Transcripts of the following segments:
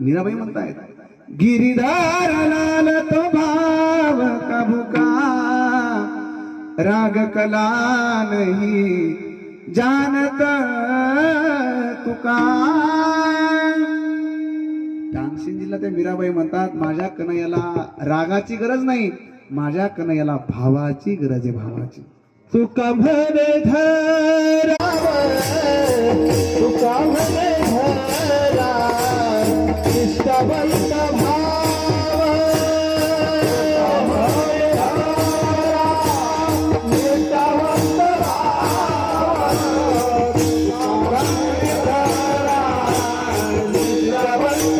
मीराबाई म्हणतायत, गिरिधार लाल तो भाव कबुका, राग कला नहीं जानत तुका. डांगशिंजीला त्या मीराबाई म्हणतात, माझ्या कन्हैयाला रागाची गरज नाही, माझ्या कन्हैयाला भावाची गरज आहे, भावाची. तुका म्हणे धरावर, तुका म्हणे धरा निष्ठावंत भाव, निष्ठावंत भाव, निष्ठावंत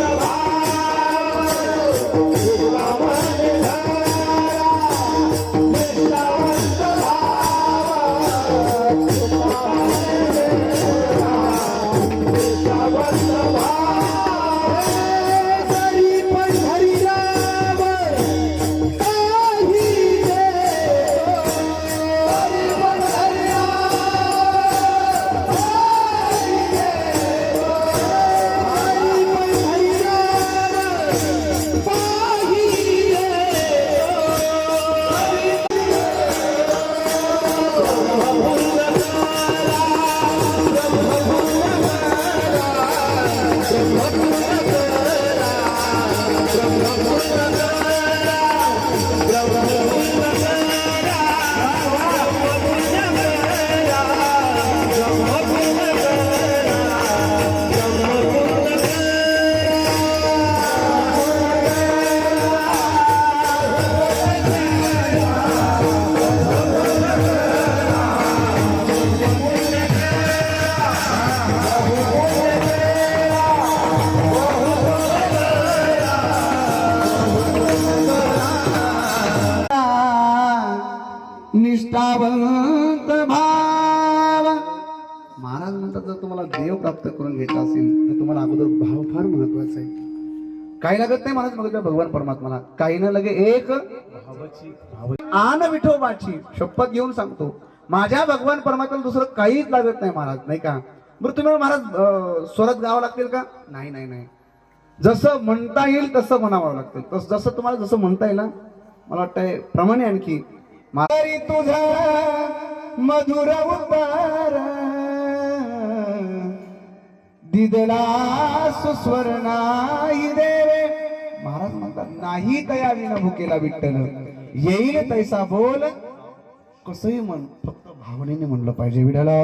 निष्ठावंत भाव. महाराज म्हणतात, जर तुम्हाला देव प्राप्त करून घ्यायचा असेल तर तुम्हाला अगोदर भाव फार महत्वाचा आहे. काही लागत नाही महाराज बघितलं भगवान परमात्माला, काही न लगे एक भावाची आन विठोबाची शपथ घेऊन सांगतो, माझ्या भगवान परमात्म्याला दुसरं काहीच लागत नाही महाराज, नाही का. बरं तुम्ही महाराज स्वरात गावं लागतील का? नाही नाही नाही, जसं म्हणता येईल तसं म्हणावं लागतं. जसं तुम्हाला जसं म्हणता येईल मला वाटतंय प्रमाणे. आणखी मारी तुझा मधुर उतार दिदला सुस्वर नाही देवे. महाराज म्हणतात, नाही तया विना भुकेला विठ्ठल, येईल तैसा बोल कसंही म्हण, फक्त भावनेने म्हणलं पाहिजे. विठाला